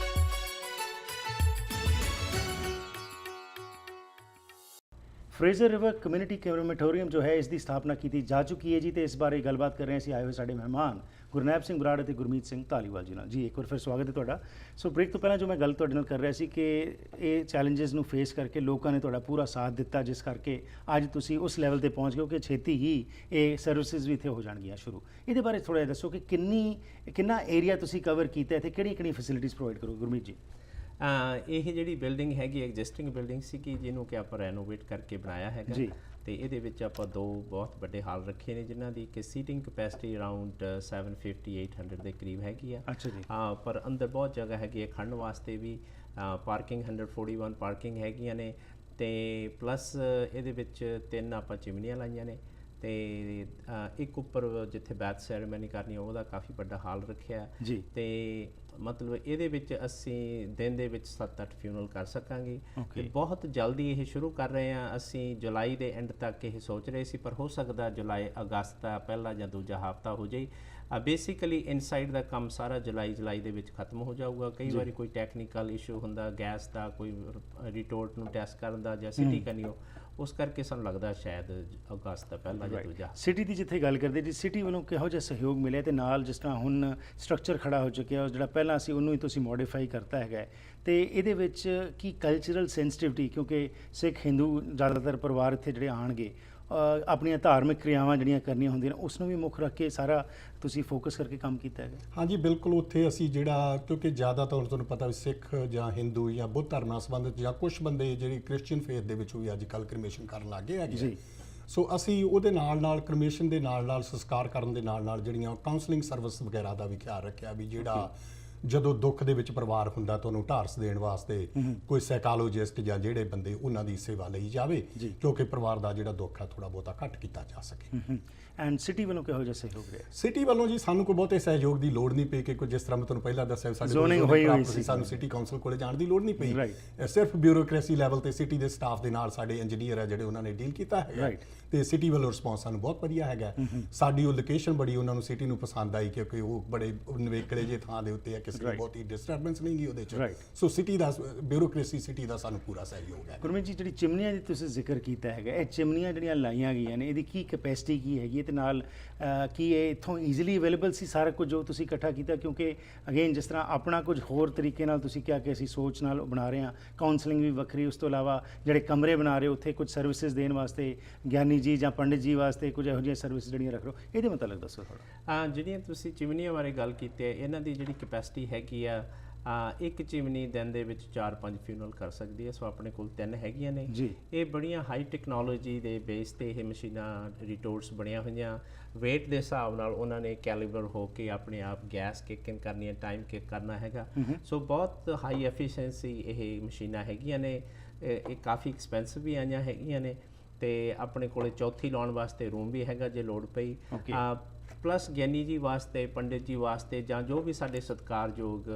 ਫਰੇਜ਼ਰ ਰਿਵਰ ਕਮਿਊਨਿਟੀ ਕ੍ਰੈਮੇਟੋਰੀਅਮ ਜੋ ਹੈ ਇਸ ਦੀ ਸਥਾਪਨਾ ਕੀਤੀ ਜਾ ਚੁੱਕੀ ਹੈ ਜੀ, ਤੇ ਇਸ ਬਾਰੇ ਗੱਲਬਾਤ ਕਰ ਰਹੇ ਅਸੀਂ ਆਏ ਹੋਏ ਸਾਡੇ ਮਹਿਮਾਨ ਗੁਰਨੈਬ ਸਿੰਘ ਬਰਾੜ ਅਤੇ ਗੁਰਮੀਤ ਸਿੰਘ ਧਾਲੀਵਾਲ ਜੀ ਨਾਲ। ਜੀ ਇੱਕ ਵਾਰ ਫਿਰ ਸਵਾਗਤ ਹੈ ਤੁਹਾਡਾ। ਸੋ ਬ੍ਰੇਕ ਤੋਂ ਪਹਿਲਾਂ ਜੋ ਮੈਂ ਗੱਲ ਤੁਹਾਡੇ ਨਾਲ ਕਰ ਰਿਹਾ ਸੀ ਕਿ ਇਹ ਚੈਲੰਜਸ ਨੂੰ ਫੇਸ ਕਰਕੇ ਲੋਕਾਂ ਨੇ ਤੁਹਾਡਾ ਪੂਰਾ ਸਾਥ ਦਿੱਤਾ, ਜਿਸ ਕਰਕੇ ਅੱਜ ਤੁਸੀਂ ਉਸ ਲੈਵਲ ਤੇ ਪਹੁੰਚ ਗਏ ਹੋ ਕਿ ਛੇਤੀ ਹੀ ਇਹ ਸਰਵਿਸਿਜ਼ ਵੀ ਇੱਥੇ ਹੋ ਜਾਣਗੀਆਂ ਸ਼ੁਰੂ। ਇਹਦੇ ਬਾਰੇ ਥੋੜ੍ਹਾ ਜਿਹਾ ਦੱਸੋ ਕਿ ਕਿੰਨਾ ਏਰੀਆ ਤੁਸੀਂ ਕਵਰ ਕੀਤਾ ਅਤੇ ਕਿਹੜੀਆਂ ਫੈਸਿਲਿਟੀਜ਼ ਪ੍ਰੋਵਾਈਡ ਕਰੋ ਗੁਰਮੀਤ ਜੀ। ਇਹ ਜਿਹੜੀ ਬਿਲਡਿੰਗ ਹੈਗੀ ਐਗਜ਼ਿਸਟਿੰਗ ਬਿਲਡਿੰਗ ਸੀ ਕਿ ਜਿਹਨੂੰ ਕਿ ਆਪਾਂ ਰੈਨੋਵੇਟ ਕਰਕੇ ਬਣਾਇਆ ਹੈਗਾ ਜੀ, ਤੇ ਇਹਦੇ ਵਿੱਚ ਆਪਾਂ 2 ਬਹੁਤ ਵੱਡੇ ਹਾਲ ਰੱਖੇ ਨੇ ਜਿਨ੍ਹਾਂ ਦੀ ਕਿ ਸੀਟਿੰਗ ਕਪੈਸਿਟੀ ਅਰਾਊਂਡ 750-800 ਦੇ ਕਰੀਬ ਹੈਗੀ ਆ। ਅੱਛਾ ਜੀ। ਪਰ ਅੰਦਰ ਬਹੁਤ ਜਗ੍ਹਾ ਹੈਗੀ ਹੈ ਖੜਨ ਵਾਸਤੇ ਵੀ, ਪਾਰਕਿੰਗ 141 ਪਾਰਕਿੰਗ ਹੈਗੀਆਂ ਨੇ, ਤੇ ਪਲੱਸ ਇਹਦੇ ਵਿੱਚ 3 ਆਪਾਂ ਚਿਮਨੀਆਂ ਲਾਈਆਂ ਨੇ, ਤੇ ਇੱਕ ਉੱਪਰ ਜਿੱਥੇ ਬੈਥ ਸੈਰੇਮਨੀ ਕਰਨੀ ਉਹਦਾ ਕਾਫੀ ਵੱਡਾ ਹਾਲ ਰੱਖਿਆ ਜੀ। ਤੇ ਮਤਲਬ ਇਹਦੇ ਵਿੱਚ ਅਸੀਂ ਦਿਨ ਦੇ ਵਿੱਚ 7-8 ਫਿਊਨਰਲ ਕਰ ਸਕਾਂਗੇ ਤੇ ਬਹੁਤ ਜਲਦੀ ਇਹ ਸ਼ੁਰੂ ਕਰ ਰਹੇ ਹਾਂ। ਅਸੀਂ ਜੁਲਾਈ ਦੇ ਐਂਡ ਤੱਕ ਇਹ ਸੋਚ ਰਹੇ ਸੀ, ਪਰ ਹੋ ਸਕਦਾ ਜੁਲਾਈ ਅਗਸਤ ਦਾ ਪਹਿਲਾ ਜਾਂ ਦੂਜਾ ਹਫ਼ਤਾ ਹੋ ਜਾਏ। ਬੇਸਿਕਲੀ ਇਨਸਾਈਡ ਦਾ ਕੰਮ ਸਾਰਾ ਜੁਲਾਈ ਦੇ ਵਿੱਚ ਖਤਮ ਹੋ ਜਾਊਗਾ। ਕਈ ਵਾਰੀ ਕੋਈ ਟੈਕਨੀਕਲ ਇਸ਼ੂ ਹੁੰਦਾ, ਗੈਸ ਦਾ ਕੋਈ ਰਿਟੋਰਟ ਨੂੰ ਟੈਸਟ ਕਰਨ ਦਾ ਜਾਂ ਸਿਟੀ ਕਨੀਓ, ਉਸ ਕਰਕੇ ਸਾਨੂੰ ਲੱਗਦਾ ਸ਼ਾਇਦ ਅਗਸਤ ਦਾ ਪਹਿਲਾ ਜਾਂ ਦੂਜਾ। ਸਿਟੀ ਦੀ ਜਿੱਥੇ ਗੱਲ ਕਰਦੇ ਜੀ, ਸਿਟੀ ਵੱਲੋਂ ਕਿਹੋ ਜਿਹਾ ਸਹਿਯੋਗ ਮਿਲਿਆ ਤੇ ਨਾਲ ਜਿਸ ਤਰ੍ਹਾਂ ਹੁਣ ਸਟਰਕਚਰ ਖੜਾ ਹੋ ਚੁੱਕਿਆ, ਜਿਹੜਾ ਪਹਿਲਾਂ ਸੀ ਉਹਨੂੰ ਹੀ ਤੁਸੀਂ ਮੋਡੀਫਾਈ ਕਰਤਾ ਹੈਗਾ, ਤੇ ਇਹਦੇ ਵਿੱਚ ਕੀ ਕਲਚਰਲ ਸੈਂਸਿਟਿਵਿਟੀ, ਕਿਉਂਕਿ ਸਿੱਖ ਹਿੰਦੂ ਜ਼ਿਆਦਾਤਰ ਪਰਿਵਾਰ ਇੱਥੇ ਜਿਹੜੇ ਆਉਣਗੇ, ਆਪਣੀਆਂ ਧਾਰਮਿਕ ਕਿਰਿਆਵਾਂ ਜਿਹੜੀਆਂ ਕਰਨੀਆਂ ਹੁੰਦੀਆਂ ਨੇ ਉਸ ਨੂੰ ਵੀ ਮੁੱਖ ਰੱਖ ਕੇ ਸਾਰਾ ਤੁਸੀਂ ਫੋਕਸ ਕਰਕੇ ਕੰਮ ਕੀਤਾ ਹੈਗਾ। ਹਾਂਜੀ ਬਿਲਕੁਲ। ਉੱਥੇ ਅਸੀਂ ਜਿਹੜਾ ਕਿਉਂਕਿ ਜ਼ਿਆਦਾਤਰ ਤੁਹਾਨੂੰ ਪਤਾ ਵੀ ਸਿੱਖ ਜਾਂ ਹਿੰਦੂ ਜਾਂ ਬੁੱਧ ਧਰਮ ਨਾਲ ਸੰਬੰਧਿਤ ਜਾਂ ਕੁਝ ਬੰਦੇ ਜਿਹੜੀ ਕ੍ਰਿਸਚੀਅਨ ਫੇਥ ਦੇ ਵਿੱਚ ਵੀ ਅੱਜ ਕੱਲ੍ਹ ਕ੍ਰਿਮੇਸ਼ਨ ਕਰਨ ਲੱਗ ਗਏ ਹੈਗੇ ਜੀ। ਸੋ ਅਸੀਂ ਉਹਦੇ ਨਾਲ ਕ੍ਰਿਮੇਸ਼ਨ ਦੇ ਨਾਲ ਸੰਸਕਾਰ ਕਰਨ ਦੇ ਨਾਲ ਜਿਹੜੀਆਂ ਕਾਉਂਸਲਿੰਗ ਸਰਵਿਸ ਵਗੈਰਾ ਦਾ ਵੀ ਖਿਆਲ ਰੱਖਿਆ ਵੀ ਜਿਹੜਾ ਜਦੋਂ ਦੁੱਖ ਦੇ ਵਿੱਚ ਪਰਿਵਾਰ ਹੁੰਦਾ ਤਾਂ ਉਹਨੂੰ ਢਾਰਸ ਦੇਣ ਵਾਸਤੇ ਕੋਈ ਸਾਈਕੋਲੋਜਿਸਟ ਜਾਂ ਜਿਹੜੇ ਬੰਦੇ ਉਹਨਾਂ ਦੀ ਸੇਵਾ ਲਈ ਜਾਵੇ, ਕਿਉਂਕਿ ਪਰਿਵਾਰ ਦਾ ਜਿਹੜਾ ਦੁੱਖ ਆ ਥੋੜਾ ਬਹੁਤਾ ਘੱਟ ਕੀਤਾ ਜਾ ਸਕੇ। ਐਂਡ ਸਿਟੀ ਵੱਲੋਂ ਕਿਹੋ ਜਿਹਾ ਸਹਿਯੋਗ ਰਿਹਾ? ਸਿਟੀ ਵੱਲੋਂ ਜੀ ਸਾਨੂੰ ਕੋਈ ਬਹੁਤੇ ਸਹਿਯੋਗ ਦੀ ਲੋੜ ਨਹੀਂ ਪਈ, ਕਿ ਕੋਈ ਜਿਸ ਤਰ੍ਹਾਂ ਮੈਂ ਤੁਹਾਨੂੰ ਪਹਿਲਾਂ ਦੱਸਿਆ ਸਾਡੇ ਜ਼ੋਨਿੰਗ ਹੋਈ ਸੀ, ਸਾਨੂੰ ਸਿਟੀ ਕਾਉਂਸਲ ਕੋਲੇ ਜਾਣ ਦੀ ਲੋੜ ਨਹੀਂ ਪਈ। ਸਿਰਫ ਬਿਊਰੋਕ੍ਰੇਸੀ ਲੈਵਲ ਤੇ ਸਿਟੀ ਦੇ ਸਟਾਫ ਦੇ ਨਾਲ ਸਾਡੇ ਇੰਜੀਨੀਅਰ ਆ ਜਿਹੜੇ ਉਹਨਾਂ ਨੇ ਡੀਲ ਕੀਤਾ ਹੈਗਾ, ਤੇ ਸਿਟੀ ਵੱਲੋਂ ਰਿਸਪੌਂਸ ਸਾਨੂੰ ਬਹੁਤ ਵਧੀਆ ਹੈਗਾ। ਸਾਡੀ ਉਹ ਲੋਕੇਸ਼ਨ ਬੜੀ ਉਹਨਾਂ ਨੂੰ ਸਿਟੀ ਨੂੰ ਪਸੰਦ ਆਈ, ਕਿਉਂਕਿ ਉਹ ਬੜੇ ਨਵੇਕਲੇ ਜਿਹੇ ਥਾਂ ਦੇ ਉੱਤੇ ਆ, ਕਿਸੇ ਨੂੰ ਬਹੁਤੀ ਡਿਸਟਰਬੈਂਸ ਨਹੀਂ ਗਈ ਉਹਦੇ ਚ। ਸੋ ਸਿਟੀ ਦਾ ਬਿਊਰੋਕ੍ਰੇਸੀ ਸਿਟੀ ਦਾ ਸਾਨੂੰ ਪੂਰਾ ਸਹਿਯੋਗ ਹੈ। ਗੁਰਮੀਤ ਜੀ, ਜਿਹੜੀ ਚਿਮਨੀਆਂ ਦੀ ਤੁਸੀਂ ਜ਼ਿਕਰ ਕੀਤਾ ਹੈਗਾ, ਇਹ ਚਿਮਨੀਆਂ ਜਿਹੜੀਆਂ ਲਾਈਆਂ ਗਈਆਂ ਨੇ ਇਹਦੀ ਕੀ ਕੈਪੈਸਿਟੀ ਕੀ ਹੈਗੀ ਹੈ, ਤੇ ਨਾਲ ਕੀ ਇਹ ਇੱਥੋਂ ਈਜ਼ੀਲੀ ਅਵੇਲੇਬਲ ਸੀ ਸਾਰਾ ਕੁਝ ਜੋ ਤੁਸੀਂ ਇਕੱਠਾ ਕੀਤਾ? ਕਿਉਂਕਿ ਅਗੇਨ ਜਿਸ ਤਰ੍ਹਾਂ ਆਪਣਾ ਕੁਝ ਹੋਰ ਤਰੀਕੇ ਨਾਲ ਤੁਸੀਂ ਕਿਹਾ ਕਿ ਅਸੀਂ ਸੋਚ ਨਾਲ ਬਣਾ ਰਹੇ ਹਾਂ, ਕਾਉਂਸਲਿੰਗ ਵੀ ਵੱਖਰੀ, ਉਸ ਤੋਂ ਇਲਾਵਾ ਜਿਹੜੇ ਕਮਰੇ ਬਣਾ ਰਹੇ ਉੱਥੇ ਕੁਝ ਸਰਵਿਸਿਜ਼ ਦੇਣ ਵਾਸਤੇ ਗਿਆਨੀ ਜੀ ਜਾਂ ਪੰਡਿਤ ਜੀ ਵਾਸਤੇ ਕੁਝ ਇਹੋ ਜਿਹੀਆਂ ਸਰਵਿਸ ਜਿਹੜੀਆਂ ਰੱਖ ਲਓ, ਇਹਦੇ ਮਤਲਬ ਦੱਸੋ ਥੋੜ੍ਹਾ। ਜਿਹੜੀਆਂ ਤੁਸੀਂ ਚਿਮਨੀਆਂ ਬਾਰੇ ਗੱਲ ਕੀਤੀ ਹੈ, ਇਹਨਾਂ ਦੀ ਜਿਹੜੀ ਕੈਪੈਸਿਟੀ ਹੈਗੀ ਆ, ਇੱਕ ਚਿਮਨੀ ਦਿਨ ਦੇ ਵਿੱਚ 4-5 ਫਿਊਨਰਲ ਕਰ ਸਕਦੀ ਹੈ। ਸੋ ਆਪਣੇ ਕੋਲ 3 ਹੈਗੀਆਂ ਨੇ। ਇਹ ਬੜੀਆਂ ਹਾਈ ਟੈਕਨੋਲੋਜੀ ਦੇ ਬੇਸ ਤੇ ਇਹ ਮਸ਼ੀਨਾਂ ਰਿਟੋਰਟਸ ਬਣੀਆਂ ਹੋਈਆਂ। ਵੇਟ ਦੇ ਹਿਸਾਬ ਨਾਲ ਉਹਨਾਂ ਨੇ ਕੈਲੀਬਰ ਹੋ ਕੇ ਆਪਣੇ ਆਪ ਗੈਸ ਕਿਕ ਇਨ ਕਰਨੀ ਹੈ, ਟਾਈਮ ਕਿਕ ਕਰਨਾ ਹੈਗਾ। ਸੋ ਬਹੁਤ ਹਾਈ ਐਫੀਸ਼ੀਐਂਸੀ ਇਹ ਮਸ਼ੀਨਾਂ ਹੈਗੀਆਂ ਨੇ। ਇਹ ਕਾਫੀ ਐਕਸਪੈਂਸਿਵ ਵੀ ਆਈਆਂ ਹੈਗੀਆਂ ਨੇ, ਤੇ ਆਪਣੇ ਕੋਲੇ ਚੌਥੀ ਲਾਉਣ ਵਾਸਤੇ ਰੂਮ ਵੀ ਹੈਗਾ ਜੇ ਲੋੜ ਪਈ। ਪਲੱਸ ਗਿਆਨੀ ਜੀ ਵਾਸਤੇ, ਪੰਡਿਤ ਜੀ ਵਾਸਤੇ, ਜਾਂ ਜੋ ਵੀ ਸਾਡੇ ਸਤਿਕਾਰਯੋਗ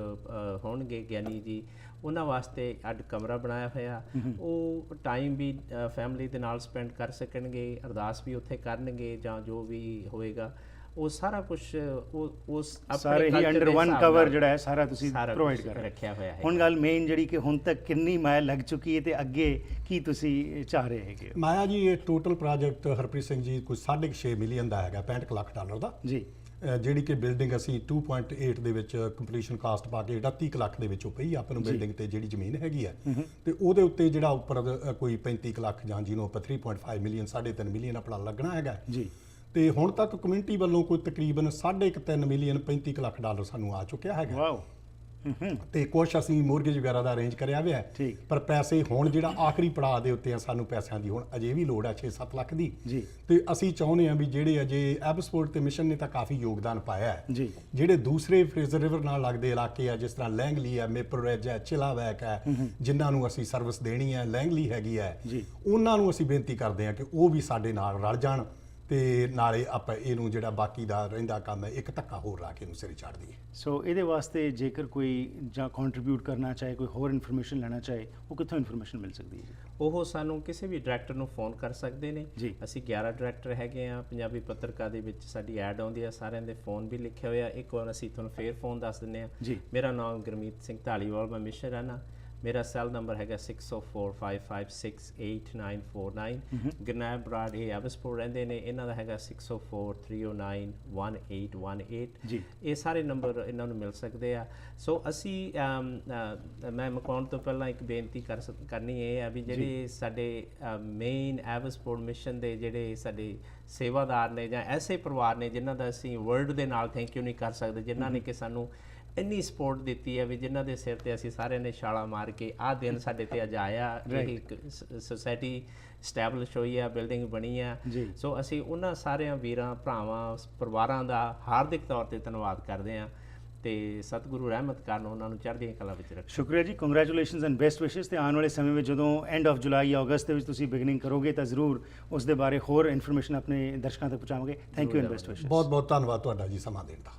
ਹੋਣਗੇ ਗਿਆਨੀ ਜੀ, ਉਹਨਾਂ ਵਾਸਤੇ ਅੱਡ ਕਮਰਾ ਬਣਾਇਆ ਹੋਇਆ। ਉਹ ਟਾਈਮ ਵੀ ਫੈਮਿਲੀ ਦੇ ਨਾਲ ਸਪੈਂਡ ਕਰ ਸਕਣਗੇ, ਅਰਦਾਸ ਵੀ ਉੱਥੇ ਕਰਨਗੇ, ਜਾਂ ਜੋ ਵੀ ਹੋਏਗਾ ਉਹ ਸਾਰਾ ਕੁਝ ਉਸ ਸਾਰੇ ਹੀ ਅੰਡਰ ਵਨ ਕਵਰ ਜਿਹੜਾ ਹੈ ਸਾਰਾ ਤੁਸੀਂ ਪ੍ਰੋਵਾਈਡ ਕਰ ਰੱਖਿਆ ਹੋਇਆ ਹੈ। ਹੁਣ ਗੱਲ ਮੇਨ ਜਿਹੜੀ ਕਿ ਹੁਣ ਤੱਕ ਕਿੰਨੀ ਮਾਇਆ ਲੱਗ ਚੁੱਕੀ ਹੈ ਤੇ ਅੱਗੇ ਕੀ ਤੁਸੀਂ ਚਾਹ ਰਹੇ ਹੈਗੇ? ਮਾਇਆ ਜੀ, ਇਹ ਟੋਟਲ ਪ੍ਰੋਜੈਕਟ ਹਰਪ੍ਰੀਤ ਸਿੰਘ ਜੀ ਕੋਈ 6.5 ਮਿਲੀਅਨ ਦਾ ਹੈਗਾ, 65 ਲੱਖ ਡਾਲਰ ਦਾ ਜੀ। ਜਿਹੜੀ ਕਿ ਬਿਲਡਿੰਗ ਅਸੀਂ 2.8 ਦੇ ਵਿੱਚ ਕੰਪਲੀਸ਼ਨ ਕਾਸਟ ਪਾ ਕੇ 38 ਲੱਖ ਦੇ ਵਿੱਚੋਂ ਪਈ ਆਪਾਂ ਨੂੰ ਬਿਲਡਿੰਗ ਤੇ ਜਿਹੜੀ ਜ਼ਮੀਨ ਹੈਗੀ ਹੈ, ਤੇ ਉਹਦੇ ਉੱਤੇ ਜਿਹੜਾ ਉੱਪਰ ਕੋਈ 35 ਲੱਖ ਜਾਂ ਜਿਹਨੂੰ ਆਪਾਂ 3.5 ਮਿਲੀਅਨ 3.5 ਮਿਲੀਅਨ ਆਪਣਾ ਲੱਗਣਾ ਹੈਗਾ ਜੀ। ਤੇ ਹੁਣ ਤੱਕ ਕਮਿਊਨਿਟੀ ਵੱਲੋਂ ਕੋਈ ਤਕਰੀਬਨ 3.5 ਮਿਲੀਅਨ 35 ਲੱਖ ਡਾਲਰ ਸਾਨੂੰ ਆ ਚੁੱਕਿਆ ਹੈਗਾ। ਵਾਓ। ਤੇ ਕੁਛ ਅਸੀਂ ਮੋਰਗੇਜ ਵਗੈਰਾ ਦਾ ਅਰੇਂਜ ਕਰਿਆ ਹੋਇਆ, ਪਰ ਪੈਸੇ ਹੁਣ ਜਿਹੜਾ ਆਖਰੀ ਪੜਾਅ ਦੇ ਉੱਤੇ ਆ, ਸਾਨੂੰ ਪੈਸਿਆਂ ਦੀ ਹੁਣ ਅਜੇ ਵੀ ਲੋੜ ਹੈ 6-7 ਲੱਖ ਦੀ ਜੀ। ਤੇ ਅਸੀਂ ਚਾਹੁੰਦੇ ਹਾਂ ਵੀ ਜਿਹੜੇ ਅਜੇ ਐਬਸਪੋਰਟ ਤੇ ਮਿਸ਼ਨ ਨੇ ਤਾਂ ਕਾਫੀ ਯੋਗਦਾਨ ਪਾਇਆ ਹੈ ਜੀ। ਜਿਹੜੇ ਦੂਸਰੇ ਫਰੇਜ਼ਰ ਰਿਵਰ ਨਾਲ ਲੱਗਦੇ ਇਲਾਕੇ ਆ, ਜਿਸ ਤਰ੍ਹਾਂ ਲੈਂਗਲੀ ਹੈ, ਮੇਪਲ ਰਿਜ ਹੈ, ਚਿਲਾਵੈਕ ਹੈ, ਜਿਨ੍ਹਾਂ ਨੂੰ ਅਸੀਂ ਸਰਵਿਸ ਦੇਣੀ ਹੈ, ਲੈਂਗਲੀ ਹੈਗੀ ਹੈ, ਉਹਨਾਂ ਨੂੰ ਅਸੀਂ ਬੇਨਤੀ ਕਰਦੇ ਹਾਂ ਕਿ ਉਹ ਵੀ ਸਾਡੇ ਨਾਲ ਰਲ ਜਾਣ, ਤੇ ਨਾਲੇ ਆਪਾਂ ਇਹਨੂੰ ਜਿਹੜਾ ਬਾਕੀ ਦਾ ਰਹਿੰਦਾ ਕੰਮ ਹੈ ਇੱਕ ਧੱਕਾ ਹੋਰ ਲਾ ਕੇ ਇਹਨੂੰ ਸਿਰੇ ਚੜ੍ਹ ਦਈਏ। ਸੋ ਇਹਦੇ ਵਾਸਤੇ ਜੇਕਰ ਕੋਈ ਜਾਂ ਕੰਟਰੀਬਿਊਟ ਕਰਨਾ ਚਾਹੇ, ਕੋਈ ਹੋਰ ਇਨਫੋਰਮੇਸ਼ਨ ਲੈਣਾ ਚਾਹੇ, ਉਹ ਕਿੱਥੋਂ ਇਨਫੋਰਮੇਸ਼ਨ ਮਿਲ ਸਕਦੀ ਹੈ? ਉਹ ਸਾਨੂੰ ਕਿਸੇ ਵੀ ਡਾਇਰੈਕਟਰ ਨੂੰ ਫੋਨ ਕਰ ਸਕਦੇ ਨੇ ਜੀ। ਅਸੀਂ 11 ਡਾਇਰੈਕਟਰ ਹੈਗੇ ਆ। ਪੰਜਾਬੀ ਪੱਤਰਕਾਰ ਦੇ ਵਿੱਚ ਸਾਡੀ ਐਡ ਆਉਂਦੀ ਆ, ਸਾਰਿਆਂ ਦੇ ਫੋਨ ਵੀ ਲਿਖਿਆ ਹੋਇਆ। ਇੱਕ ਵਾਰ ਅਸੀਂ ਤੁਹਾਨੂੰ ਫੇਰ ਫੋਨ ਦੱਸ ਦਿੰਦੇ ਆ। ਮੇਰਾ ਨਾਮ ਗੁਰਮੀਤ ਸਿੰਘ ਧਾਲੀਵਾਲ, ਮੈਂ ਮਿਸ਼ਨ ਰਹਿਣਾ। ਮੇਰਾ ਸੈੱਲ ਨੰਬਰ ਹੈਗਾ 6045568949 ਗੁਰਨੈਬ ਬਰਾੜ ਇਹ ਐਵਸਪੋਰਟ ਰਹਿੰਦੇ ਨੇ, ਇਹਨਾਂ ਦਾ ਹੈਗਾ 6043091818 ਜੀ। ਇਹ ਸਾਰੇ ਨੰਬਰ ਇਹਨਾਂ ਨੂੰ ਮਿਲ ਸਕਦੇ ਆ। ਸੋ ਅਸੀਂ ਮੈਂ ਮੁਕਾਉਣ ਤੋਂ ਪਹਿਲਾਂ ਇੱਕ ਬੇਨਤੀ ਕਰਨੀ ਇਹ ਆ ਵੀ ਜਿਹੜੇ ਸਾਡੇ ਮੇਨ ਐਵਸਪੋਰਟ ਮਿਸ਼ਨ ਦੇ ਜਿਹੜੇ ਸਾਡੇ ਸੇਵਾਦਾਰ ਨੇ ਜਾਂ ਐਸੇ ਪਰਿਵਾਰ ਨੇ ਜਿਨ੍ਹਾਂ ਦਾ ਅਸੀਂ ਵਰਲਡ ਦੇ ਨਾਲ ਥੈਂਕ ਯੂ ਨਹੀਂ ਕਰ ਸਕਦੇ, ਜਿਨ੍ਹਾਂ ਨੇ ਕਿ ਸਾਨੂੰ ਇੰਨੀ ਸਪੋਰਟ ਦਿੱਤੀ ਹੈ ਵੀ ਜਿਨ੍ਹਾਂ ਦੇ ਸਿਰ ਤੇ ਅਸੀਂ ਸਾਰਿਆਂ ਨੇ ਛਾਲਾਂ ਮਾਰ ਕੇ ਆਹ ਦਿਨ ਸਾਡੇ ਤੇ ਅੱਜ ਆਇਆ, ਇਹ ਇੱਕ ਸੁਸਾਇਟੀ ਸਟੈਬਲਿਸ਼ ਹੋਈ ਆ, ਬਿਲਡਿੰਗ ਬਣੀ ਆ। ਸੋ ਅਸੀਂ ਉਹਨਾਂ ਸਾਰਿਆਂ ਵੀਰਾਂ ਭਰਾਵਾਂ ਪਰਿਵਾਰਾਂ ਦਾ ਹਾਰਦਿਕ ਤੌਰ ਤੇ ਧੰਨਵਾਦ ਕਰਦੇ ਹਾਂ ਤੇ ਸਤਿਗੁਰੂ ਰਹਿਮਤ ਕਰਨ ਉਹਨਾਂ ਨੂੰ ਚੜ੍ਹਦੀਆਂ ਕਲਾ ਵਿੱਚ ਰੱਖੇ। ਸ਼ੁਕਰੀਆ ਜੀ, ਕੰਗ੍ਰੈਚੁਲੇਸ਼ਨਸ ਐਂਡ ਬੈਸਟ ਵਿਸ਼ੇਸ। ਤੇ ਆਉਣ ਵਾਲੇ ਸਮੇਂ ਵਿੱਚ ਜਦੋਂ ਐਂਡ ਆਫ ਜੁਲਾਈ ਜਾਂ ਅਗਸਤ ਦੇ ਵਿੱਚ ਤੁਸੀਂ ਬਿਗਨਿੰਗ ਕਰੋਗੇ ਤਾਂ ਜ਼ਰੂਰ ਉਸ ਦੇ ਬਾਰੇ ਹੋਰ ਇਨਫੋਰਮੇਸ਼ਨ ਆਪਣੇ ਦਰਸ਼ਕਾਂ ਤੱਕ ਪਹੁੰਚਾਵਾਂਗੇ। ਥੈਂਕ ਯੂ ਐਂਡ ਬੈਸਟ ਵਿਸ਼ੇਸ। ਬਹੁਤ ਬਹੁਤ ਧੰਨਵਾਦ ਤੁਹਾਡਾ ਜੀ ਸਮਾਂ ਦੇਣ ਦਾ।